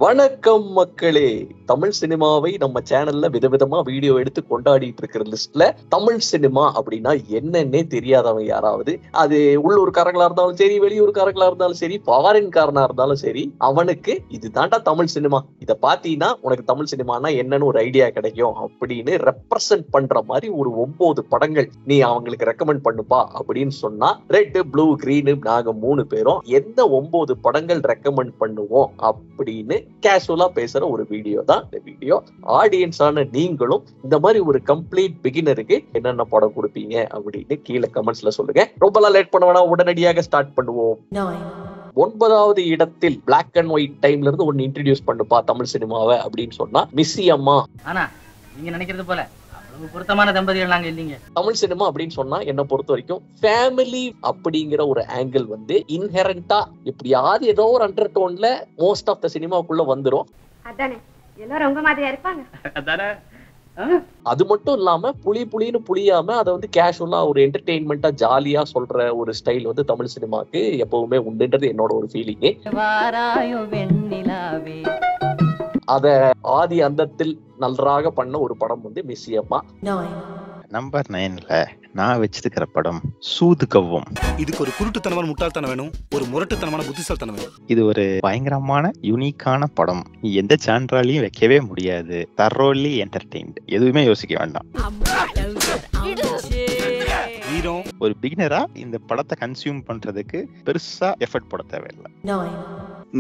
வணக்கம் மக்களே. தமிழ் சினிமாவை நம்ம சேனல்ல விதவிதமா வீடியோ எடுத்து கொண்டாடிட்டு இருக்கிற லிஸ்ட்ல தமிழ் சினிமா அப்படின்னா என்னன்னே தெரியாதவன் யாராவது, அது உள்ளூர்காரங்களா இருந்தாலும் சரி, வெளியூர்காரங்களா இருந்தாலும் சரி, ஃபாரின்காரனா இருந்தாலும் சரி, அவனுக்கு இதுதான்டா தமிழ் சினிமா, இத பாத்தீங்கன்னா உனக்கு தமிழ் சினிமானா என்னன்னு ஒரு ஐடியா கிடைக்கும் அப்படின்னு ரெப்ரசன்ட் பண்ற மாதிரி ஒரு 9 படங்கள் நீ அவங்களுக்கு ரெக்கமெண்ட் பண்ணுப்பா அப்படின்னு சொன்னா, ரெட், ப்ளூ, கிரீன் நாங்க 3 பேரும் எந்த 9 படங்கள் ரெக்கமெண்ட் பண்ணுவோம் அப்படின்னு கேஷுவலா பேசுற ஒரு வீடியோ தான் இந்த வீடியோ. ஆடியன்ஸான நீங்களும் இந்த மாதிரி ஒரு கம்ப்ளீட் பிகினருக்கு என்னென்ன படம் கொடுப்பீங்க அப்படின்னு கீழே கமெண்ட்ஸ்ல சொல்லுங்க. ரொம்பலாம் லேட் பண்ண வேணாம், உடனடியாக ஸ்டார்ட் பண்ணுவோம். 9வது இடத்தில் பிளாக் அண்ட் ஒயிட் டைம்ல இருந்து ஒன்னு இன்ட்ரோடியூஸ் பண்ணுப்பா தமிழ் சினிமாவை அப்படின்னு சொன்னா மிஸ்ஸி அம்மா. ஆனா நீங்க நினைக்கிறது போல பொருத்தமான தம்பதிகள் நாங்க இல்லீங்க. தமிழ் சினிமா அப்படின்னு சொன்னா என்ன பொறுத்த வரைக்கும் ஃபேமிலி அப்படிங்கிற ஒரு ஆங்கிள் வந்து இன்ஹெரண்டா எப்படியாவது ஏதோ ஒரு அண்டர் டோன்ல மோஸ்ட் ஆஃப் த சினிமாக்குள்ள வந்துரும். அதானே எல்லாரும் உங்க மாதிரியா இருப்பாங்க. அதானே அது மட்டும் இல்லாம புளின்னு புளியாம அதை வந்து கேஷுவலா ஒரு என்டர்டெயின்மெண்டா ஜாலியா சொல்ற ஒரு ஸ்டைல் வந்து தமிழ் சினிமாக்கு எப்பவுமே உண்டுன்றது என்னோட ஒரு ஃபீலிங். அத ஆதி அந்தத்தில் நன்றாக பண்ண ஒரு படம் வந்து மிஸ்ஸி அம்மா. நம்பர் 9ல நான் வச்சிருக்கிற படம் சூது கவ்வும். இதுக்கு ஒரு குருட்டுத்தனமான முட்டாள்தனம் வேணும், ஒரு முரட்டுத்தனமான புத்திசாலித்தனம் வேணும். இது ஒரு பயங்கரமான யூனிக்கான படம், எந்த சான்றாலையும் வைக்கவே முடியாது. தரோலி என்டர்டெயின்ட், எதுவுமே யோசிக்க வேண்டாம். ஒரு பிகினரா இந்த படத்தை கன்சியூம் பண்றதுக்கு பெருசா எஃபர்ட் போட தேவையில்லை.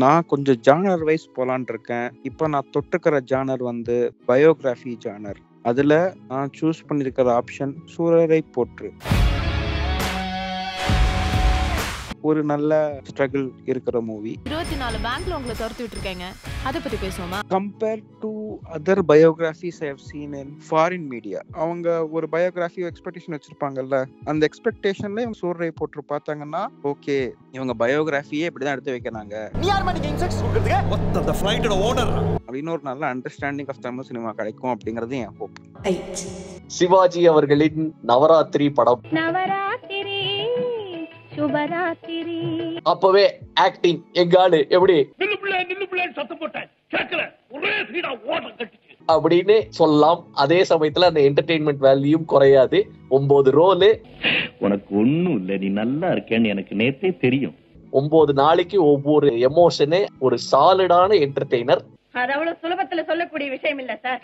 நான் கொஞ்சம் ஜானர் வைஸ் போலான் இருக்கேன். இப்போ நான் தொட்டுக்கிற ஜானர் வந்து பயோகிராஃபி ஜானர். அதுல நான் சூஸ் பண்ணிருக்கிற ஆப்ஷன் சூரரை போற்று. ஒரு நல்ல ஸ்ட்ரகிள் இருக்கிற மூவி. 24 பேங்க்ல உங்களை துரத்தி விட்டுருக்கேங்க, அதை பத்தி பேசுவோமா? Compare to other biographies I have seen in foreign media, அவங்க ஒரு பயோகிராஃபி எக்ஸ்பெக்டேஷன் வச்சிருப்பாங்கல்ல, அந்த எக்ஸ்பெக்டேஷன்ல இவங்க சூரரை போற்று பார்த்தாங்கன்னா ஓகே இவங்க பயோகிராஃபியே இப்படிதான் எடுத்து வைக்கிறாங்க அப்படின்னு ஒரு நல்ல அண்டர்ஸ்டாண்டிங் ஆஃப் தமிழ் சினிமா கிடைக்கும் அப்படிங்கறது என் ஹோப். சிவாஜி அவர்களின் நவராத்திரி படம். அப்பவே ஆக்டிங் எங்காடு எப்படி அப்படின்னு சொல்லலாம். அதே சமயத்துல அந்த என்டர்டெயின்மெண்ட் வேல்யூம் குறையாது. 9 ரோலு, உனக்கு ஒண்ணும் இல்ல, நீ நல்லா இருக்கேன்னு எனக்கு நேத்தே தெரியும். 9 நாளைக்கு ஒவ்வொரு எமோஷனு, ஒரு சாலிடான என்டர்டெய்னர். அது அவ்வளவு சுலபத்துல சொல்லக்கூடிய விஷயம் இல்ல சார்.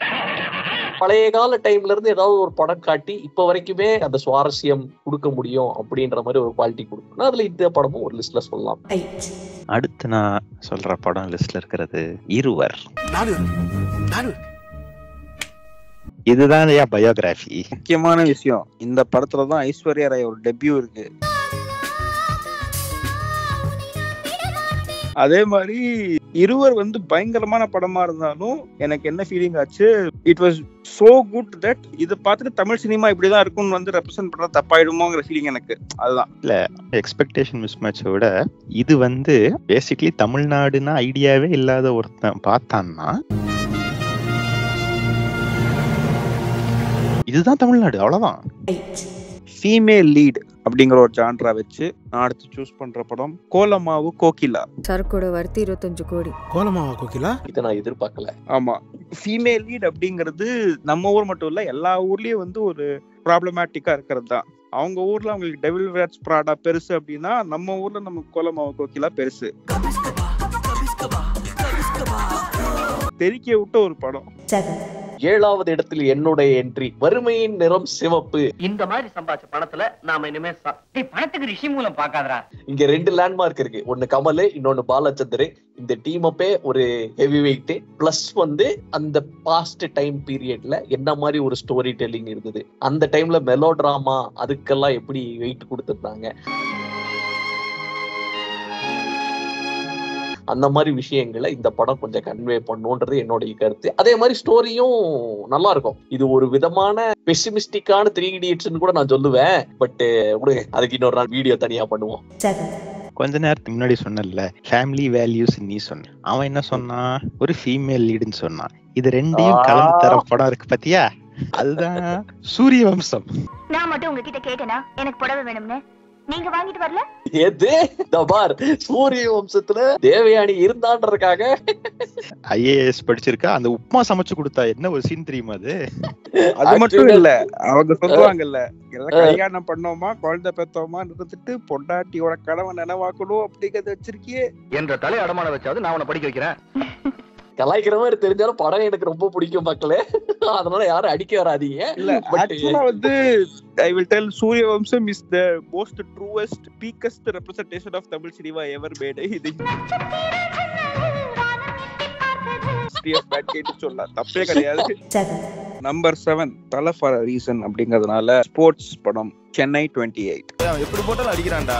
பழைய கால டைம்ல இருந்து ஏதாவது ஒரு படம் காட்டி இப்ப வரைக்குமே அந்த சுவாரஸ்யம் கொடுக்க முடியும் அப்படின்ற மாதிரி ஒரு குவாலிட்டி கொடுக்கணும். அதுல இந்த படமும் ஒரு லிஸ்ட்ல சொல்லலாம். அடுத்து நான் சொல்ற படம் லிஸ்ட்ல இருக்கிறது இருவர். இதுதான் பயோகிராஃபி. முக்கியமான விஷயம், இந்த படத்துலதான் ஐஸ்வர்யா ராய் ஒரு டெபியூ இருக்கு. அதே மாதிரி இருவர் வந்து பயங்கரமான படமா இருந்தாலும் எனக்கு என்ன ஃபீலிங் ஆச்சு, it was so good that இதை பார்த்துட்டு தமிழ் சினிமா இப்படிதான் இருக்கும்னு வந்து ரெப்ரசென்ட் பண்ற தப்பாயிடுமோங்கிற ஃபீலிங் எனக்கு. அதுதான் இல்ல, எக்ஸ்பெக்டேஷன் மிஸ் மேட்சை விட இது வந்து பேசிக்கலி தமிழ்நாடுன்னா ஐடியாவே இல்லாத ஒருத்தன் பார்த்தான்னா இதுதான் தமிழ்நாடு, அவ்வளவுதான். ஃபீமேல் லீட் அப்படிங்கிற ஒரு ஜான்ரா வச்சு நான் அடுத்து சூஸ் பண்ற படம் கோலமாவு கோகிலா. சரக்கோட வர்த்தி 25 கோடி. கோலமாவா கோகிலா? இதை நான் எதிர்பார்க்கல. ஆமா, ஃபீமேல் லீட் அப்படிங்கிறது நம்ம ஊர் மட்டும் இல்ல, எல்லா ஊர்லயும் வந்து ஒரு ப்ராப்ளமேட்டிக்கா இருக்கிறது தான். அவங்க ஊர்ல அவங்களுக்கு டெவில் வேர்ட்ஸ் பிராடா பெருசு அப்படின்னா நம்ம ஊர்ல நமக்கு கோலமாவு கோகிலா பெருசு. தெரிக்க விட்ட ஒரு படம். 7வது இடத்தில் என்னுடைய என்ட்ரி வறுமையின் நிறம் சிவப்பு. இந்த மாதிரி சம்பாதிச்ச பணத்துல நாம இனிமே பணத்துக்கு ரிஷி மூலம் பாக்காதரா. இங்க 2 லேண்ட்மார்க் இருக்கு, ஒன்னு கமல், இன்னொன்னு பாலச்சந்தர். இந்த டீம் அப்பே ஒரு ஹெவி வெயிட். பிளஸ் வந்து அந்த பாஸ்ட் டைம் பீரியட்ல என்ன மாதிரி ஒரு ஸ்டோரி டெல்லிங் இருந்தது, அந்த டைம்ல மெலோ டிராமா அதுக்கெல்லாம் எப்படி வெயிட் கொடுத்திருந்தாங்க, அந்த மாதிரி விஷயங்களை இந்த படம் கொஞ்சம் கன்வே பண்ணுன்றது என்னோட கருத்து. அதே மாதிரி ஸ்டோரியும் நல்லா இருக்கும். இது ஒரு விதமான பெசிமிஸ்டிக்கான 3 Idiots கூட நான் சொல்லுவேன். பட் அதுக்கு இன்னொரு நாள் வீடியோ தனியா பண்ணுவோம். கொஞ்ச நேரத்துக்கு முன்னாடி சொன்னல ஃபேமிலி வேல்யூஸ், நீ சொன்ன அவன் என்ன சொன்னான், ஒரு ஃபீமேல் லீடுன்னு சொன்னான். இது ரெண்டையும் கலந்து தர படம் இருக்கு பாத்தியா, அதுதான் சூரிய வம்சம். நான் மட்டும் உங்ககிட்ட கேட்டேனா எனக்கு புடவை வேணும்னு? நீங்க வாங்கிட்டு வரல? எது தபார் சூரிய வம்சத்துல தேவயானி இருந்தான்றதுக்காக ஐஏஎஸ் படிச்சிருக்கா, அந்த உப்புமா சமைச்சு கொடுத்தா என்ன ஒரு சீன் தெரியுமா அது? அது மட்டும் இல்ல, அவங்க சொல்லுவாங்கல்ல, கல்யாணம் பண்ணோமா குழந்தை பெத்தோமா இருந்துட்டு பொண்டாட்டியோட கணவன் நினைவாக்கணும் அப்படிங்கறத வச்சிருக்கியே என்ற தலை அடமான வச்சாவது நான் உன்னை படிக்க வைக்கிறேன். கலாய்க்கிற மாதிரி தெரிஞ்சாலும் படம் எனக்கு ரொம்ப பிடிக்கும் மக்களே, அதனால யாரும் அடிக்க வராதீங்க. இல்ல ஆக்சுவலா வந்து I will tell Suryavamsam is the most truest peakest representation of Tamil cinema ever made. இது சொல்லலாம், தப்பே கிடையாது. நம்பர் 7 தல ஃபார் a reason அப்படிங்கிறதுனால ஸ்போர்ட்ஸ் படம் சென்னை 28. எப்படி போட்டாலும் அடிக்கிறான்டா.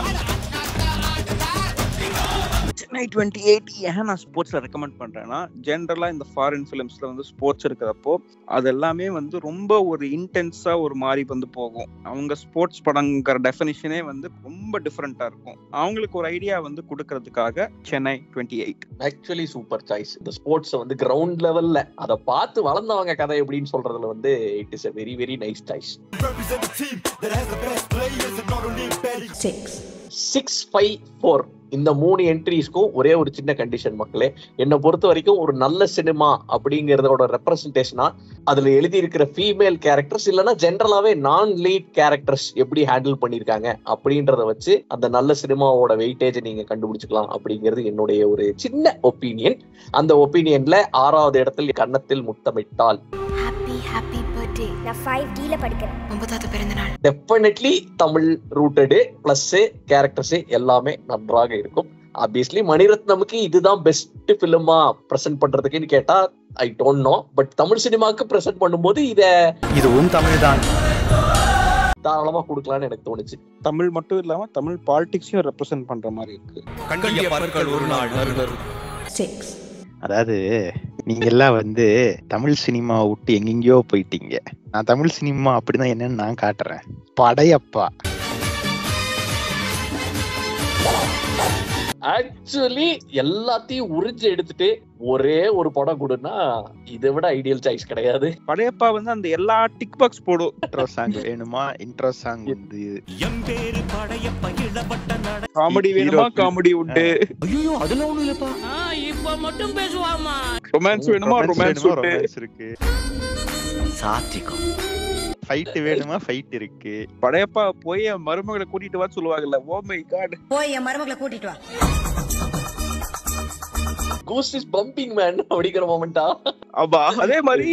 சென்னை 28 ஏன் நான் ஸ்போர்ட்ஸ்ல ரெக்கமெண்ட் பண்றேன்னா, ஜென்ரலா இந்த ஃபாரின் ஃபிலிம்ஸ்ல வந்து ஸ்போர்ட்ஸ் இருக்கிறப்போ அது எல்லாமே வந்து ரொம்ப ஒரு இன்டென்ஸா ஒரு மாதிரி வந்து போகும். அவங்க ஸ்போர்ட்ஸ் படங்கிற டெஃபினிஷனே வந்து ரொம்ப டிஃப்ரெண்டா இருக்கும். அவங்களுக்கு ஒரு ஐடியா வந்து கொடுக்கறதுக்காக சென்னை 28 ஆக்சுவலி சூப்பர் சாய்ஸ். இந்த ஸ்போர்ட்ஸ் வந்து கிரவுண்ட் லெவல்ல அதை பார்த்து வளர்ந்தவங்க கதை எப்படின்னு சொல்றதுல வந்து it is a very very nice choice. 654 இந்த 3 என்ட்ரிஸ்க்கும் ஒரே ஒரு சின்ன கண்டிஷன் மக்களே. என்னை பொறுத்த வரைக்கும் ஒரு நல்ல சினிமா அப்படிங்கறதோட ரெப்ரசன்டேஷனா அதுல எழுதி இருக்கிற ஃபீமேல் கேரக்டர்ஸ் இல்லைன்னா ஜென்ரலாவே நான் லீட் கேரக்டர்ஸ் எப்படி ஹேண்டில் பண்ணிருக்காங்க அப்படின்றத வச்சு அந்த நல்ல சினிமாவோட வெயிட்டேஜை நீங்க கண்டுபிடிச்சுக்கலாம் அப்படிங்கிறது என்னுடைய ஒரு சின்ன ஒப்பீனியன். அந்த ஒப்பீனியன்ல 6வது இடத்தில் கன்னத்தில் முத்தமிட்டால். Happy birthday. நான் 5D ல படிக்கிறேன். 9வது பிறந்த நாள். டெஃபினெட்லி தமிழ் ரூட்டடு பிளஸ் கேரக்டர்ஸ் எல்லாமே நன்றாக இருக்கும். ஆப்வியஸ்லி மணிரத்னமுக்கு இதுதான் பெஸ்ட் பிலிமா பிரசன்ட் பண்றதுக்குன்னு கேட்டா I don't know. But Tamil சினிமாக்கு பிரசன்ட் பண்ணும்போது இதுவும் தமிழ் தான் தாராளமா கொடுக்கலாம்னு எனக்கு தோணுச்சு. தமிழ் மட்டும் இல்லாம தமிழ் பாலிடிக்ஸையும் ரெப்ரசென்ட் பண்ற மாதிரி இருக்கு. அதாவது நீங்க எல்லாம் வந்து தமிழ் சினிமா விட்டு எங்கெங்கயோ போயிட்டீங்க. நான் தமிழ் சினிமா அப்படிதான் என்னன்னு நான் காட்டுறேன். படையப்பா ஆக்சுவலி எல்லாத்தையும் உறிஞ்சு எடுத்துட்டு ஒரே ஒரு படம் கொடுன்னா இதை விட ஐடியல் சாய்ஸ் கிடையாது. படையப்பா வந்து அந்த எல்லா டிக் பாக்ஸ் போடும். இன்ட்ரோ சாங் வேணுமா, இன்ட்ரோ சாங் வந்து காமெடி வேணுமா, காமெடி உண்டு. ஐயோ அதெல்லாம் ஒண்ணும் இல்லப்பா. இப்ப மட்டும் பேசுவாமா. ரொமான்ஸ் வேணுமா, ரொமான்ஸ் உண்டு. இருக்கு. சாத்திகம். ஃபைட் வேணுமா, ஃபைட் இருக்கு. படையப்பா போய் என் மருமகளை கூட்டிட்டு வா சொல்லுவாங்கல்ல. ஓ மை காட், போய் என் மருமகளை கூட்டிட்டு வா. Ghost is bumping man அப்படிங்கிற மொமெண்டா. அப்பா அதே மாதிரி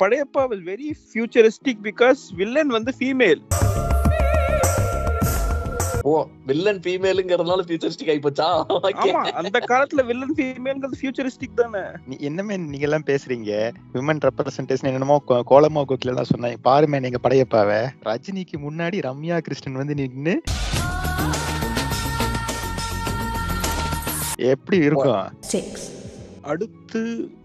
Padayappa was very futuristic because villain வந்து ஃபீமேல். ஓ வில்லன் ஃபீமேல்ங்கிறதுனால ஃபியூச்சரிஸ்டிக் ஆயிப்போச்சா? ஆமா, அந்த காலத்துல வில்லன் ஃபீமேல்ங்கிறது ஃபியூச்சரிஸ்டிக் தானே. என்னமே நீங்க எல்லாம் பேசுறீங்க, விமன் ரெப்ரசன்டேஷன் என்னமோ கோலமா கோக்கில எல்லாம் சொன்னாங்க. பாருமே நீங்க படையப்பாவை ரஜினிக்கு முன்னாடி ரம்யா கிருஷ்ணன் வந்து நின்னு எப்படி இருக்கும்? அடுத்து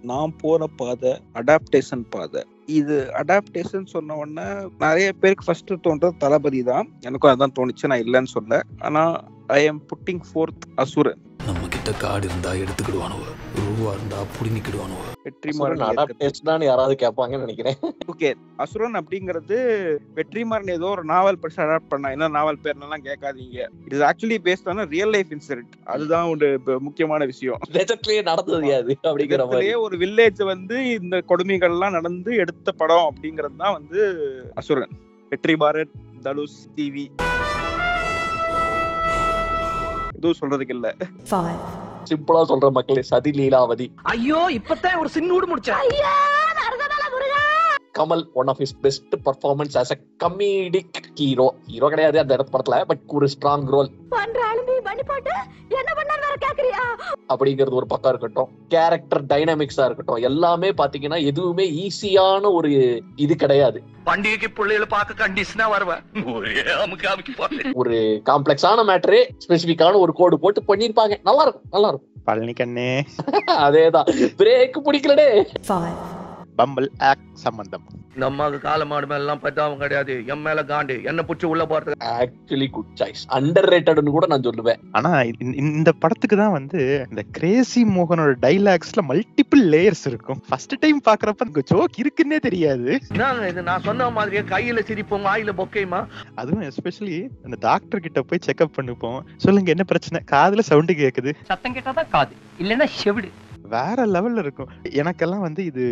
நான் போற பாதை அடாப்டேஷன் பாதை. இது அடாப்டேஷன் சொன்ன உடனே நிறைய பேருக்கு ஃபர்ஸ்ட் தோன்றது தளபதி தான். எனக்கும் அதான் தோணுச்சு, நான் இல்லைன்னு சொல்ல. ஆனா ஐ எம் புட்டிங் ஃபோர்த் அசுரன். நம்ம கிட்ட கார்டு இருந்தா எடுத்துக்கிடுவானுவ, ரூவா இருந்தா புடிங்கிடுவானுவ. வெற்றிமாறன் அடாப்டேஷன் யாராவது கேட்பாங்கன்னு நினைக்கிறேன். ஓகே, அசுரன் அப்படிங்கிறது வெற்றிமாறன் ஏதோ ஒரு நாவல் படிச்சு அடாப்ட் பண்ணா. என்ன நாவல் பேர் எல்லாம் கேட்காதீங்க. It is actually based on real life incident. அதுதான் ஒரு முக்கியமான விஷயம். நிஜத்திலேயே நடந்தது அது அப்படிங்கிற மாதிரி. ஒரு வில்லேஜ் வந்து இந்த கொடுமைகள் எல்லாம் நடந்து எடுத்த படம் அப்படிங்கிறது தான் வந்து அசுரன். வெற்றிமாறன், தனுஷ், டிவி எதுவும் சொல்றதுக்கு இல்ல. சிம்பிளா சொல்ற மக்களே, சதி லீலாவதி. ஐயோ இப்பதான் ஒரு சின்னூடு முடிச்சேன். Kamal one of his best performance as a comedic hero. Hero கிடையாது அந்த இடத்து படத்துல, பட் ஒரு ஸ்ட்ராங் ரோல் அப்படிங்கிறது ஒரு பக்கம் இருக்கட்டும். கேரக்டர் டைனாமிக்ஸா இருக்கட்டும், எல்லாமே பாத்தீங்கன்னா எதுவுமே ஈஸியான ஒரு இது கிடையாது. பண்டிகைக்கு பிள்ளைகளை பார்க்க கண்டிஷனா வருவேன். ஒரு காம்ப்ளெக்ஸான மேட்டரே ஸ்பெசிபிக்கான ஒரு கோடு போட்டு பண்ணிருப்பாங்க. நல்லா இருக்கும், நல்லா இருக்கும். பழனி கண்ணே அதேதான். பிரேக் பிடிக்கலடே. பம்பல் ஆக்ட் சம்பந்தம். இந்த அம்மாவுக்கு கால மாடு மேல எல்லாம் பத்தாவும் கிடையாது, என் மேல காண்டு, என்ன புடிச்சு உள்ள போறது. ஆக்சுவலி குட் சாய்ஸ், அண்டர் ரேட்டட்னு கூட நான் சொல்லுவேன். ஆனா இந்த படத்துக்கு தான் வந்து இந்த கிரேசி மோகனோட டைலாக்ஸ்ல மல்டிபிள் லேயர்ஸ் இருக்கும். ஃபர்ஸ்ட் டைம் பாக்குறப்ப ஜோக் இருக்குன்னே தெரியாது. இது நான் சொன்ன மாதிரியே கையில சிரிப்போம் வாயில பொக்கையுமா. அதுவும் எஸ்பெஷலி அந்த டாக்டர் கிட்ட போய் செக்அப் பண்ணுப்போம். சொல்லுங்க என்ன பிரச்சனை, காதுல சவுண்ட் கேக்குது, சத்தம் கேட்டாதான் காது, இல்லன்னா செவிடு. வேற லெவல்ல இருக்கும். எனக்கெல்லாம் வந்து இது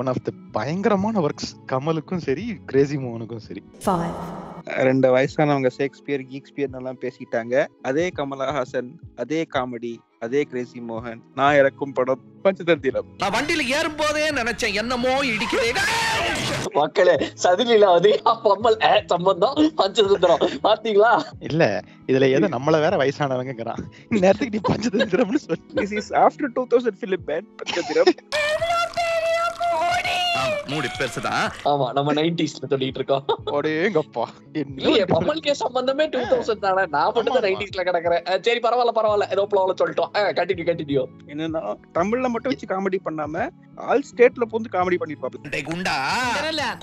ஒன் ஆஃப் த பயங்கரமான ஒர்க்ஸ். கமலுக்கும் சரி கிரேசி மோகனுக்கும் சரி. 2 வயசானவங்க ஷேக்ஸ்பியர் கீக்ஸ்பியர் எல்லாம் பேசிட்டாங்க. அதே கமலஹாசன், அதே காமெடி, அதே கிரேசி மோகன். நான் இறக்கும் படம் பஞ்சதந்திரம். நான் வண்டியில ஏறும் போதே நினைச்சேன் என்னமோ இடிக்கிறேன். மக்களே சதிலீலாவதி பம்மல் சம்பந்தம் பஞ்சதந்திரம் பாத்தீங்களா? இல்ல இதுல ஏதோ நம்மள வேற வயசானவங்கிறான். நேரத்துக்கு நீ பஞ்சதந்திரம்னு சொல்லி. This is after 2000 film band Panchathanthiram. மூடி பெருசுதான். ஆமா நம்ம 90sல சொல்லிட்டு இருக்கோம். ஒடேங்கப்பா இல்லையே பம்மல்கே சம்பந்தமே 2000 தானே. நான் மட்டும் தான் 90sல கிடக்குறேன். சரி பரவாயில்ல ஏதோ ப்ளோல சொல்லிட்டோம். கண்டினியூ. என்னன்னா தமிழ்ல மட்டும் வச்சு காமெடி பண்ணாம ஆல் ஸ்டேட்ல போந்து காமெடி பண்ணிருப்பாங்க. குண்டா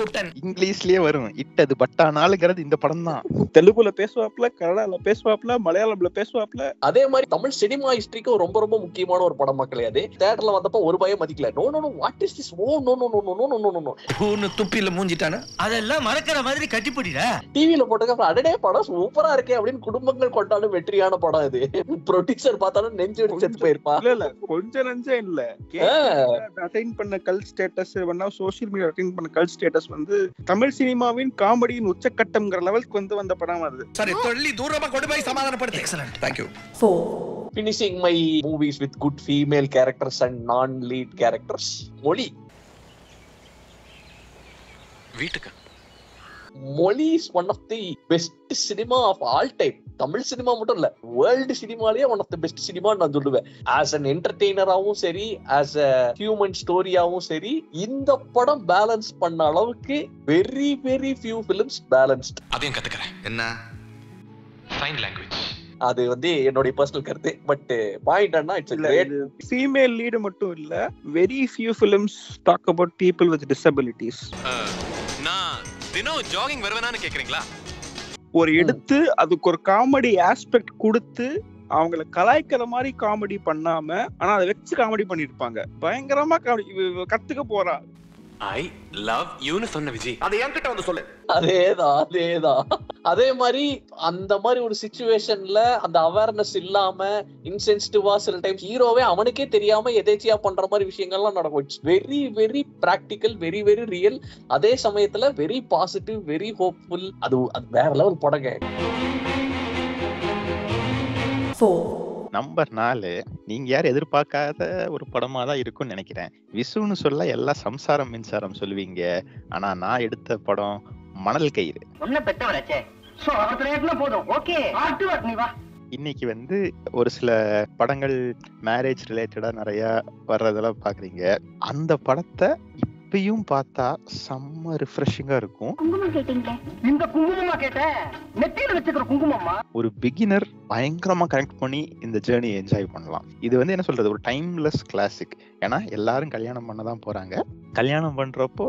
குட்டன் இங்கிலீஷ்லயே வரும். இட்டது பட்டானாலுங்கிறது இந்த படம் தான். தெலுங்குல பேசுவாப்ல, கன்னடால பேசுவாப்ல, மலையாளம்ல பேசுவாப்ல. அதே மாதிரி தமிழ் சினிமா ஹிஸ்டரிக்கு ரொம்ப ரொம்ப முக்கியமான ஒரு படம் மக்களே. அது தியேட்டர்ல வந்தப்ப ஒரு பயம் மதிக்கல. No what is this, oh no no no no no no பூன்னு துப்பில மூஞ்சிட்டானே. அதெல்லாம் மறக்கிற மாதிரி கட்டிப்பிடிடா. டிவில போட்டதுக்கு அடடே படம் சூப்பரா இருக்கே அப்படின்னு குடும்பங்கள் கொண்டாடும் வெற்றியான படம் இது. ப்ரொடியூசர் பார்த்தாலும் நெஞ்சு வெடிச்சு செத்து போயிருப்பா. இல்ல கொஞ்சம் நெஞ்சம் இல்ல. அட்டைன் பண்ண கல் ஸ்டேட்டஸ் வேணா சோசியல் மீடியா அட்டைன் பண்ண கல் ஸ்டேட்டஸ் வந்து தமிழ் சினிமாவின் காமெடியின் உச்சக்கட்டம்ங்கற லெவலுக்கு வந்து வந்த படம் அது. சரி தொல்லி தூரமா கொண்டு போய் சமாதானப்படுத்து. Excellent, thank you. 4. Finishing my movies with good female characters and non-lead characters. மொழி. வீட்டுக்கு மொழி is one of the best cinema of all time. Tamil cinema மட்டும் இல்ல, வேர்ல்டு சினிமாலேயே one of the best cinema நான் சொல்லுவேன். ஆஸ் அன் என்டர்டெய்னராவும் சரி, as a human ஸ்டோரியாவும் சரி, இந்த படம் பேலன்ஸ் பண்ண அளவுக்கு very very few films balanced. அதையும் கத்துக்கிறேன். என்ன சைன் லாங்குவேஜ், அது வந்து என்னோட பர்சனல் கருத்து. பட் பாயிண்ட் என்ன, it's a great female lead மட்டும் இல்ல, very few films talk about people with disabilities. நான் தினம் ஜாகிங் வருவேனான்னு கேக்குறீங்களா? ஒரு எடுத்து அதுக்கு ஒரு காமெடி ஆஸ்பெக்ட் கொடுத்து அவங்கள கலாய்க்கிற மாதிரி காமெடி பண்ணாம, ஆனா அதை வச்சு காமெடி பண்ணிருப்பாங்க. பயங்கரமா கத்துக்க போறா. ஐ லவ் யூன்னு சொன்ன விஜய், அதை என்கிட்ட வந்து சொல்லு. அதேதான். அதே மாதிரி அந்த மாதிரி ஒரு சிச்சுவேஷன்ல அந்த அவேர்னஸ் இல்லாம இன்சென்சிட்டிவா சில டைம் ஹீரோவே அவனுக்கே தெரியாம எதேச்சியா பண்ற மாதிரி விஷயங்கள்லாம் நடக்கும். It's very very practical, very very real. அதே சமயத்துல வெரி பாசிட்டிவ், வெரி ஹோப்ஃபுல். அது வேற லெவல் படங்க. 4. நம்பர் 4 நீங்க யாரும் எதிர்பார்க்காத ஒரு படமா தான் இருக்கும்னு நினைக்கிறேன். விசுன்னு சொல்ல எல்லாம் சம்சாரம் மின்சாரம் சொல்லுவீங்க. ஆனா நான் எடுத்த படம் மணல் கயிறு. ஒன்ன பெத்தவரச்சே சோ அவத்துல போதும். ஓகே ஆர்ட் வர்க் நீ வா. இன்னைக்கு வந்து ஒரு சில படங்கள் மேரேஜ் ரிலேட்டடா நிறைய வர்றதெல்லாம் பாக்குறீங்க. அந்த படத்தை இப்பயும் பார்த்தா செம்ம ரிஃப்ரெஷிங்கா இருக்கும். குங்குமம் கேட்டீங்களே, இந்த குங்குமமா கேட்ட, நெத்தியில வச்சுக்கிற குங்குமமா. ஒரு பிகினர் பயங்கரமா கனெக்ட் பண்ணி இந்த ஜேர்னி என்ஜாய் பண்ணலாம். இது வந்து என்ன சொல்றது, ஒரு டைம்லெஸ் கிளாசிக். ஏன்னா எல்லாரும் கல்யாணம் பண்ணதான் போறாங்க. கல்யாணம் பண்றப்போ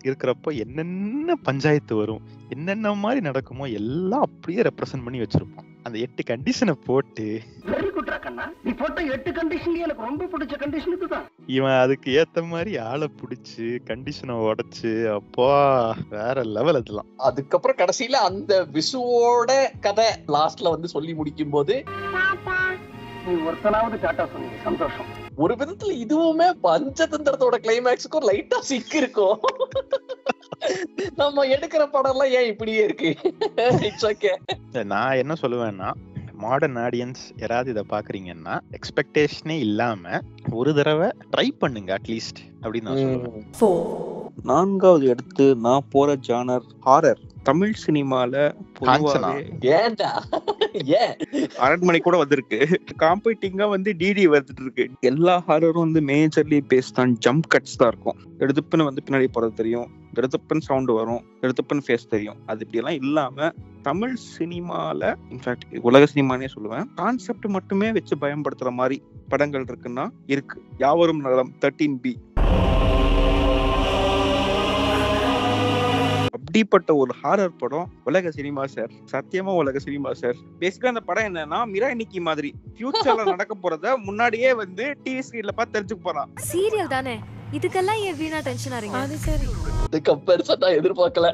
இருக்கிறப்போ என்னென்ன பஞ்சாயத்து வரும், என்னென்ன மாதிரி நடக்குமோ எல்லாம் அப்படியே ரெப்ரசென்ட் பண்ணி வச்சிருப்போம். அந்த 8 கண்டிஷனை போட்டு, வெரி குட் ராக்கண்ணா, நீ போட்ட 8 கண்டிஷன்லயே எனக்கு ரொம்ப பிடிச்ச கண்டிஷன் இதுதான். இவன் அதுக்கு ஏத்த மாதிரி ஆளை புடிச்சு கண்டிஷனை உடைச்சு, அப்பா வேற லெவல் அதெல்லாம். அதுக்கப்புறம் கடைசியில அந்த விசுவோட கதை லாஸ்ட்ல வந்து சொல்லி முடிக்கும் போது நீ ஒருத்தனாவது டாட்டா சொன்னீங்க, சந்தோஷம். ஒரு விதத்துல இதுவுமே பஞ்சதந்திரத்தோட கிளைமேக்ஸுக்கும் லைட்டா சிக்கு இருக்கும். நம்ம எடுக்கிற படம் எல்லாம் ஏன் இப்படியே இருக்கு? It's okay. நான் என்ன சொல்லுவேன்னா, மாடர்ன் ஆடியன்ஸ் யாராவது இதை பாக்குறீங்கன்னா எக்ஸ்பெக்டேஷனே இல்லாம ஒரு தடவை ட்ரை பண்ணுங்க அட்லீஸ்ட் அப்படின்னு நான் சொல்லுவேன். 4. 4வது எடுத்து நான் போற ஜானர் ஹாரர். தமிழ் சினிமால ஏன்டா ஏன் அரண்மனை கூட வந்திருக்கு. காம்பீட்டிங்கா வந்து டிடி வந்துட்டு இருக்கு. எல்லா ஹாரரும் வந்து majorly based on jump cuts தான் இருக்கும். எடுத்துப்பன்னு வந்து பின்னாடி போறது தெரியும், எடுத்துப்பன் சவுண்ட் வரும், எடுத்துப்பன் ஃபேஸ் தெரியும். அது இப்படி எல்லாம் இல்லாம தமிழ் சினிமால, இன்ஃபேக்ட் உலக சினிமானே சொல்லுவேன், கான்செப்ட் மட்டுமே வச்சு பயன்படுத்துற மாதிரி படங்கள் இருக்குன்னா இருக்கு. யாவரும் நலம் 13B. அப்படிப்பட்ட ஒரு ஹாரர் படம் உலக சினிமா சார், சத்தியமா உலக சினிமா சார். பேசிக்கா அந்த படம் என்னன்னா மிரா இன்னைக்கு மாதிரி ஃபியூச்சர்ல நடக்க போறத முன்னாடியே வந்து டிவி ஸ்கிரீன்ல பார்த்து தெரிஞ்சுக்க போறான். சீரியல் தானே, இதுக்கெல்லாம் ஏன் வீணா டென்ஷன் ஆறீங்க? அது சரி, இதுக்கு பெருசா எதிர்பார்க்கல.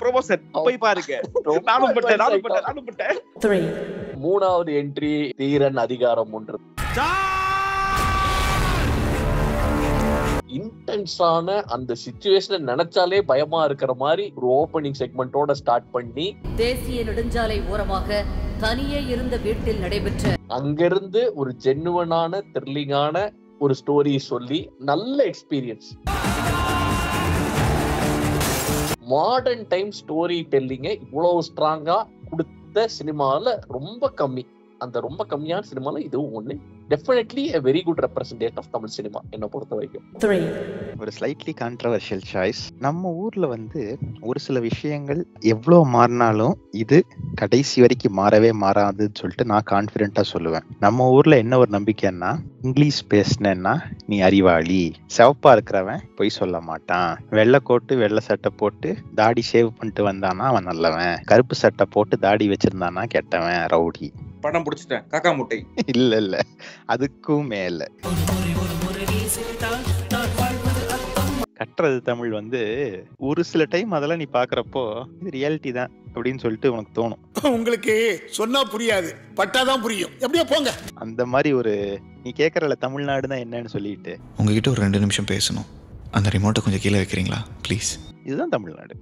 ப்ரொமோஷன் போய் பாருங்க. நானும் பட்டேன். 3வது என்ட்ரி தீரன் அதிகாரம் 3. இன்டென்ஸான அந்த சிச்சுவேஷனை நினைச்சாலே பயமா இருக்கிற மாதிரி ஒரு ஓபனிங் செக்மெண்டோட ஸ்டார்ட் பண்ணி தேசிய நெடுஞ்சாலை ஓரமாக தனியே இருந்த வீட்டில் நடைபெற்ற அங்கிருந்து ஒரு ஜென்னுவனான த்ரில்லிங்கான ஒரு ஸ்டோரி சொல்லி நல்ல எக்ஸ்பீரியன்ஸ். மாடர்ன் டைம் ஸ்டோரி டெல்லிங்க இவ்வளவு ஸ்ட்ராங்கா கொடுத்த சினிமால ரொம்ப கம்மி. அந்த ரொம்ப கம்மியான சினிமால இதுவும் ஒண்ணு. Definitely a very good representation of Tamil cinema என்ன பொறுத்த வரைக்கும். ஒரு ஸ்லைட்லி கான்ட்ரவர்ஷியல் சாய்ஸ். நம்ம ஊர்ல வந்து ஒரு சில விஷயங்கள் எவ்வளவு மாறினாலும் இது கடைசி வரைக்கும் மாறவே மாறாதுன்னு சொல்லிட்டு நான் கான்பிடென்ட்டா சொல்லுவேன். நம்ம ஊர்ல என்ன ஒரு நம்பிக்கைன்னா, இங்கிலீஷ் பேசினேன்னா நீ அறிவாளி, சிவப்பா இருக்கிறவன் பொய் சொல்ல மாட்டான், வெள்ளை கோட்டு வெள்ளை சட்டை போட்டு தாடி ஷேவ் பண்ணிட்டு வந்தானா அவன் நல்லவன், கருப்பு சட்டை போட்டு தாடி வச்சிருந்தானா கெட்டவன் ரவுடி. படம் பிடிச்சிட்டேன் காக்கா முட்டை. இல்ல அதுக்கும் மேல கட்டுறது தமிழ் வந்து ஒரு சில டைம் அதெல்லாம் நீ பாக்குறப்போ இது ரியாலிட்டி தான் அப்படின்னு சொல்லிட்டு உனக்கு தோணும். உங்களுக்கு சொன்னா புரியாது, பட்டாதான் புரியும். எப்படியோ போங்க. அந்த மாதிரி ஒரு நீ கேக்குறல தமிழ்நாடுனா என்னன்னு சொல்லிட்டு உங்ககிட்ட ஒரு 2 நிமிஷம் பேசணும். அந்த ரிமோட்டை கொஞ்சம் கீழே வைக்கிறீங்களா ப்ளீஸ்? இதுதான் தமிழ்நாடு.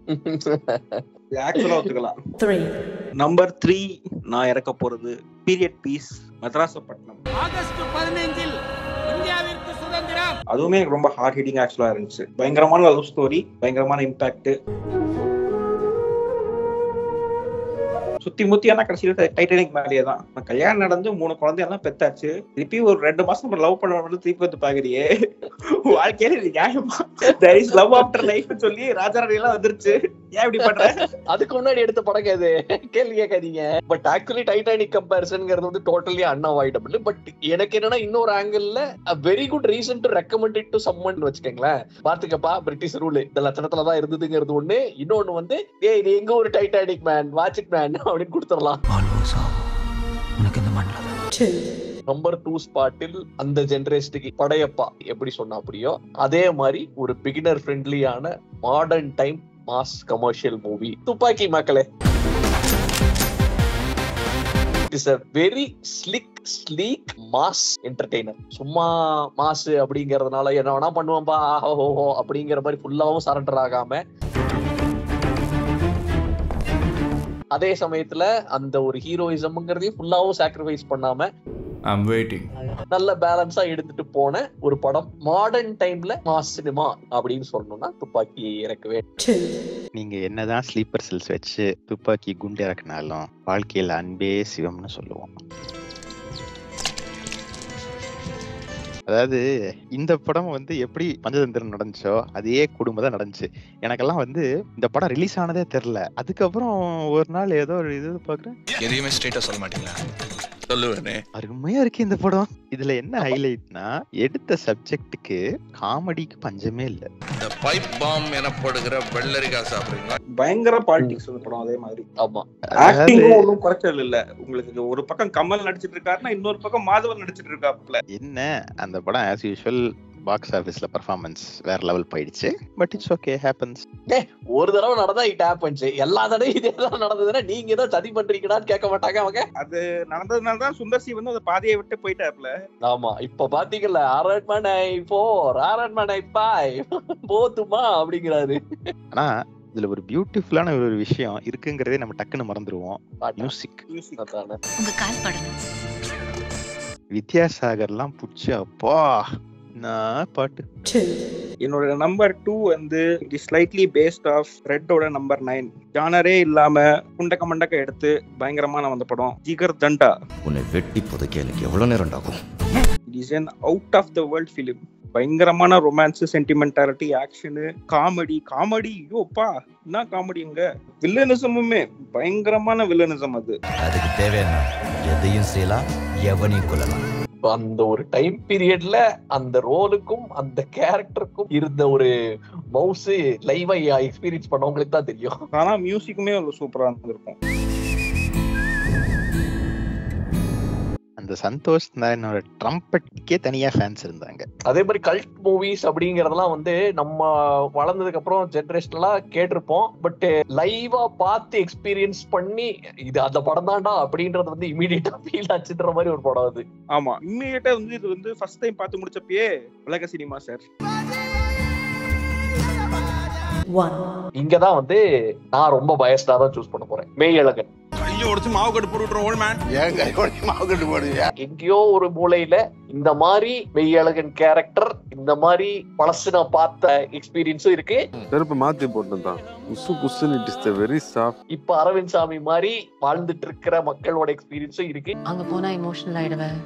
நம்பர் 3 நான் இறக்க போறது பீரியட் பீஸ் மதராசப்பட்டினம். ஆகஸ்ட் 15 இந்தியாவிற்கு சுதந்திரம். அதுவுமே எனக்கு ரொம்ப ஹார்ட் ஹிட்டிங் ஆக்சுவலா இருந்துச்சு. பயங்கரமான லவ் ஸ்டோரி, பயங்கரமான இம்பாக்ட். சுத்தி முத்தியான கடைசியில டைட்டானிக் மேலேயே தான். கல்யாணம் நடந்து 3 குழந்தையெல்லாம் பெத்தாச்சு. திருப்பி ஒரு 2 மாசம் லவ் பண்ண திருப்பி வந்து பாக்குறியே, வாழ்க்கையில நியாயமா there is love after life சொல்லி ராஜாராணி எல்லாம் வந்துருச்சு. ஏன் இப்படி பண்ற? அதுக்கு முன்னாடி எடுத்த படம் அது கேள்வி கேட்காதீங்க. பட் ஆக்சுவலி டைட்டானிக் கம்பேரிசன்ங்கிறது வந்து டோட்டலி அன்அவாய்டபிள். பட் எனக்கு என்னன்னா இன்னொரு angle very good reason to recommend it to someone வச்சுக்கோங்களேன். பாத்துக்கப்பா பிரிட்டிஷ் ரூல் இந்த லட்சணத்துலதான் இருந்ததுங்கிறது ஒண்ணு. இன்னொன்னு வந்து ஏய் இது எங்க ஒரு Titanic man, watch it man அப்படின்னு கொடுத்துடலாம். நம்பர் 2 ஸ்பாட்டில் அந்த ஜெனரேஷனுக்கு படையப்பா எப்படி சொன்னா அப்படியோ அதே மாதிரி ஒரு பிகினர் ஃப்ரெண்ட்லியான modern time mass commercial movie Thuppakki மக்களே. It is a very sleek mass entertainer. சும்மா மாஸ் அப்படிங்கறதுனால என்ன வேணா பண்ணுவான்பா ஓஹோ அப்படிங்கிற மாதிரி ஃபுல்லாவும் சரண்டர் ஆகாம, அதே சமயத்துல அந்த ஒரு ஹீரோயிசம்ங்கிறதையும் ஃபுல்லாவும் சாக்ரிஃபைஸ் பண்ணாம I'm waiting. நல்ல பேலன்ஸா எடுத்துட்டு போன ஒரு படம் மாடர்ன் டைம்ல மாஸ் சினிமா அப்படின்னு சொல்லணும்னா துப்பாக்கி இறக்கவே. நீங்க என்னதான் ஸ்லீப்பர் செல்ஸ் வச்சு துப்பாக்கி குண்டு இறக்குனாலும் வாழ்க்கையில அன்பே சிவம்னு சொல்லுவோம். அதாவது இந்த படம் வந்து எப்படி பஞ்சதந்திரம் நடந்துச்சோ அதே குடும்பம் தான் நடந்துச்சு. எனக்கெல்லாம் வந்து இந்த படம் ரிலீஸ் ஆனதே தெரியல. அதுக்கப்புறம் ஒரு நாள் ஏதோ ஒரு இது பாக்குறேன், எதையுமே ஸ்ட்ரெயிட்டா சொல்ல மாட்டீங்களா? சொல்லுவேனே. அருமையா இருக்கு இந்த படம். இதுல என்ன ஹைலைட்னா எடுத்த சப்ஜெக்ட்டுக்கு காமெடிக்கு பஞ்சமே இல்ல. இந்த பைப் பாம் எனப்படுகிற வெள்ளரிக்கா சாப்பிடுறீங்களா? பயங்கர பாலிடிக்ஸ் அந்த படம். அதே மாதிரி ஆமா ஆக்டிங் ஒன்றும் குறைச்சல் இல்ல. உங்களுக்கு ஒரு பக்கம் கமல் நடிச்சிட்டு இருக்காருன்னா இன்னொரு பக்கம் மாதவன் நடிச்சிட்டு இருக்காப்ல. என்ன அந்த படம் ஆஸ் யூசுவல் பாக்ஸ் ஆபீஸ்ல பெர்ஃபார்மன்ஸ் வேற லெவல் போயிடுச்சு. But it's okay, happens. ஒரு தடவை நடந்தா இட் ஹேப்பன்ஸ். எல்லா தடவையும் இதேதான் நடந்ததுன்னா நீங்க ஏதோ சதி பண்றீங்கடான்னு கேட்க மாட்டாங்க அவங்க. அது நடந்ததுனால தான் சுந்தர் சி வந்து அந்த பாதையை விட்டு போயிட்டாப்ல. ஆமா இப்ப பாத்தீங்கல்ல அரண்மனை 4 அரண்மனை 5 போதுமா அப்படிங்கிறாரு. ஆனா இதுல ஒரு பியூட்டிஃபுல்லான ஒரு விஷயம் இருக்குங்கிறதே நம்ம டக்குன்னு மறந்துடுவோம். மியூசிக். உங்க கால் படுங்க. வித்யாசாகர்லாம் புடிச்சு அப்பா பாட்டு. என்னோட நம்பர் 2 வந்து ஸ்லைட்லி பேஸ்ட் ஆஃப் ரெட்டோட நம்பர் 9. ஜானரே இல்லாம குண்டக்க மண்டக்க எடுத்து பயங்கரமான வந்த படம் ஜிகர் தண்டா. உன்னை வெட்டி புதைக்க எனக்கு எவ்வளவு நேரம் ஆகும்? It is an out of the world film. பயங்கரமான ரொமான்ஸ், சென்டிமெண்டாலிட்டி, ஆக்ஷனு, காமெடி யோப்பா என்ன காமெடிங்க. வில்லனிசமுமே பயங்கரமான வில்லனிசம். அதுக்கு தேவையான எதையும் செய்யலாம், எவனையும் கொள்ளலாம். அந்த ஒரு டைம் பீரியட்ல அந்த ரோலுக்கும் அந்த கேரக்டருக்கும் இருந்த ஒரு மவுஸ் லைவா எக்ஸ்பீரியன்ஸ் பண்ணவங்களுக்கு தான் தெரியும். ஆனா மியூசிக்குமே சூப்பரா இருந்திருக்கும். அந்த சந்தோஷ் நாராயணோட ட்ரம்பட்கே தனியா ஃபேன்ஸ் இருந்தாங்க. அதே மாதிரி கல்ட் மூவிஸ் அப்படிங்கறதெல்லாம் வந்து நம்ம வளர்ந்ததுக்கு அப்புறம் ஜெனரேஷனலா கேட்டிருப்போம். பட் லைவா பார்த்து எக்ஸ்பீரியன்ஸ் பண்ணி இது அந்த படம் தான்டா அப்படின்றது வந்து இமீடியட்டா ஃபீல் ஆச்சுன்ற மாதிரி ஒரு படம் அது. ஆமா, இமீடியட்டா வந்து இது வந்து ஃபர்ஸ்ட் டைம் பார்த்து முடிச்சப்பயே உலக சினிமா சார். இங்கதான் வந்து நான் ரொம்ப பயஸ்டா தான் சூஸ் பண்ண போறேன். மெய்யழகன். எங்கேயோ ஒரு மூலையில இந்த மாதிரி மெய்யழகன் கேரக்டர், இந்த மாதிரி பழசு நான் பார்த்த எக்ஸ்பீரியன்ஸும் இருக்கு. மாத்தி போட்டுதான் இப்ப அரவிந்த் சாமி மாதிரி வாழ்ந்துட்டு இருக்கிற மக்களோட எக்ஸ்பீரியன்ஸும் இருக்கு. அங்க போனா எமோஷனல் ஆயிடுவேன்,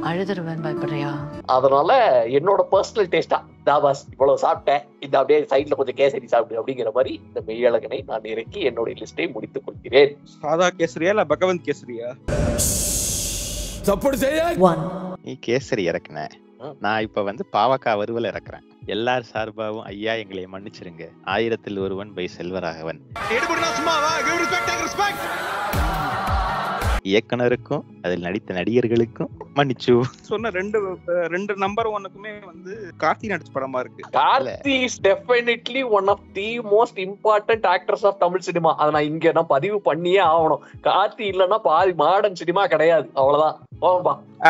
அழுதுருவேன், பயப்படுறியா? அதனால என்னோட பர்சனல் டேஸ்டா தாபாஸ் இவ்வளவு சாப்பிட்டேன், இந்த அப்படியே சைட்ல கொஞ்சம் கேசரி சாப்பிடு அப்படிங்கிற மாதிரி இந்த மெய்யழகனை நான் இறக்கி என்னோட லிஸ்டை முடித்துக் கொள்கிறேன். சாதா கேசரியா இல்ல பகவந்த் கேசரியா? நீ கேசரி இறக்குன, நான் இப்ப வந்து பாவக்கா வறுவல் இறக்குறேன். எல்லார் சார்பாவும் ஐயா எங்களை மன்னிச்சிருங்க. 1000ல் ஒருவன் பை செல்வராகவன். இயக்குனருக்கும் அதில் நடித்த நடிகர்களுக்கும் மன்னிச்சு. சொன்ன ரெண்டு நம்பர் ஒன்னுக்குமே வந்து கார்த்தி நடிச்ச படமா இருக்கு. Karthi is definitely one of the most important actors of Tamil cinema. அதை நான் இங்க நான் பதிவு பண்ணியே ஆகணும். கார்த்தி இல்லன்னா பாதி மாடர்ன் சினிமா கிடையாது. அவ்வளவுதான்.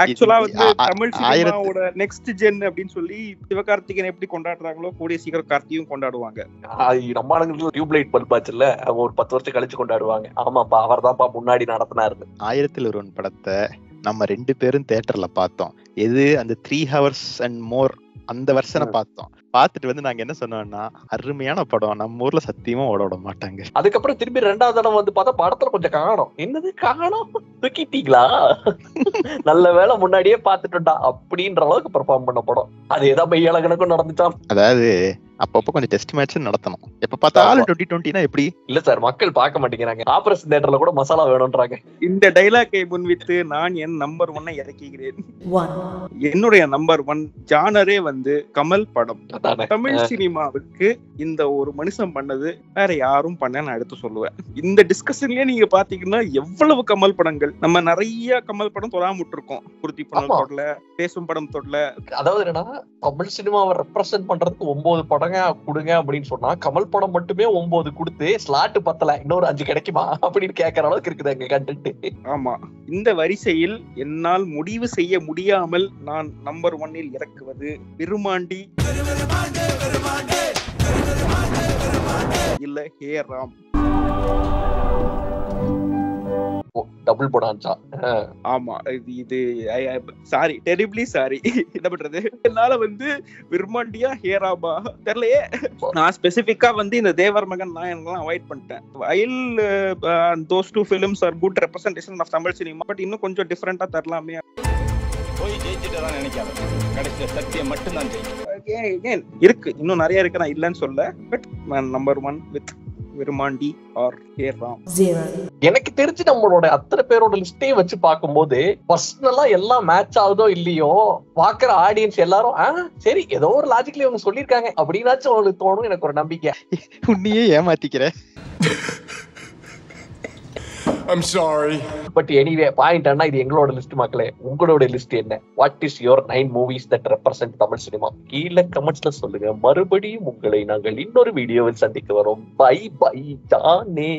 ஆக்சுவலா வந்து தமிழ் சினிமாவோட நெக்ஸ்ட் ஜென் அப்படின்னு சொல்லி சிவகார்த்திகேயன் எப்படி கொண்டாடுறாங்களோ கூடிய சீக்கிரம் கார்த்தியும் கொண்டாடுவாங்க. நம்ம ஆளுங்களுக்கு டியூப்லைட் பல்ப் ஆச்சுல்ல, ஒரு 10 வருஷம் கழிச்சு கொண்டாடுவாங்க. ஆமாப்பா, அவர் தான்ப்பா முன்னாடி நடத்தினாரு. 1000ல் ஒருவன் படத்தை நம்ம 2 பேரும் தியேட்டர்ல பார்த்தோம். எது அந்த 3 hours and more அந்த வருஷனை பார்த்தோம். பார்த்துட்டு வந்து நாங்க என்ன சொன்னோம்னா, அருமையான படம், நம்ம ஊர்ல சத்தியமா ஓட விட மாட்டாங்க. அதுக்கப்புறம் திரும்பி 2வது தடவை வந்து பார்த்தா படத்துல கொஞ்சம் காணோம். என்னது காணோம், தூக்கிட்டீங்களா? நல்ல வேலை முன்னாடியே பார்த்துட்டோம்டா அப்படின்ற அளவுக்கு பெர்ஃபார்ம் பண்ண படம். அது ஏதாவது மெய்யழகனுக்கும் நடந்துச்சான். அதாவது அப்பப்போ கொஞ்சம் டெஸ்ட் மேட்ச் நடத்தணும். எப்ப பார்த்தாலும் 2020 எப்படி இல்ல சார், மக்கள் பார்க்க மாட்டேங்கிறாங்க. ஆபரேஷன் தியேட்டர்ல கூட மசாலா வேணும்ன்றாங்க. இந்த டைலாக்கை முன்வைத்து நான் என் நம்பர் 1 இறக்குகிறேன். என்னுடைய நம்பர் 1 ஜானரே வந்து கமல் படம். தமிழ் சினிமாவுக்கு இந்த ஒரு மனுஷன் பண்ணது வேற யாரும் பண்ண நான் எடுத்து சொல்லுவேன். இந்த டிஸ்கஷன்லயே நீங்க பாத்தீங்கன்னா எவ்வளவு கமல் படங்கள், நம்ம நிறைய கமல் படம் தொடாம இருக்கோம். குருதி படம் தொடல, பேசும் படம் தொடல. அதாவது என்னன்னா, தமிழ் சினிமாவை ரெப்ரசென்ட் பண்றதுக்கு 9 படம் கொடுங்க அப்படின்னு சொன்னா கமல் படம் மட்டுமே 9 கொடுத்து ஸ்லாட் பத்தல, இன்னொரு 5 கிடைக்குமா அப்படின்னு கேட்கற அளவுக்கு இருக்குது எங்க கண்டென்ட். ஆமா, இந்த வரிசையில் என்னால் முடிவு செய்ய முடியாமல் நான் நம்பர் 1 இறக்குவது விருமாண்டி இல்ல ஹே ராம். டபுள் போடான்ச்சா? ஆமா, இது சாரி, டெரிபிளி சாரி. என்ன பண்றது, என்னால வந்து விருமாண்டியா ஹேராபா தெரியலையே. நான் ஸ்பெசிபிக்கா வந்து இந்த தேவர் மகன் நாயன்லாம் அவாய்ட் பண்ணிட்டேன். while those 2 films are good representation of Tamil cinema, but இன்னும் கொஞ்சம் டிஃபரெண்டா தரலாமே. போய் ஜெயிச்சிட்டதான் நினைக்காத, கடைசியில சத்தியம் மட்டும் தான் ஜெயிக்கும். இருக்கு, இன்னும் நிறைய இருக்கு, நான் இல்லன்னு சொல்ல. But number 1 with Virumaandi or Hey Ram. எனக்கு தெரிஞ்சு நம்மளோட அத்தனை பேரோட லிஸ்டே வச்சு பார்க்கும்போது பர்சனலா எல்லாம் மேட்ச் ஆகுதோ இல்லையோ, பாக்குற ஆடியன்ஸ் எல்லாரும் சரி ஏதோ ஒரு லாஜிக்லி அவங்க சொல்லிருக்காங்க அப்படின்னாச்சும் அவங்களுக்கு தோணும். எனக்கு ஒரு நம்பிக்கை. உன்னையே ஏமாத்திக்கிறேன். I'm sorry. But anyway, point என்ன, இது எங்களோட லிஸ்ட் மக்களே. உங்களோட லிஸ்ட் என்ன? What is your 9 movies that represent Tamil cinema? கீழே கமெண்ட்ஸ்ல சொல்லுங்க. மறுபடியும் உங்களை நாங்கள் இன்னொரு வீடியோவில் சந்திக்க வரோம். பை பை தானே.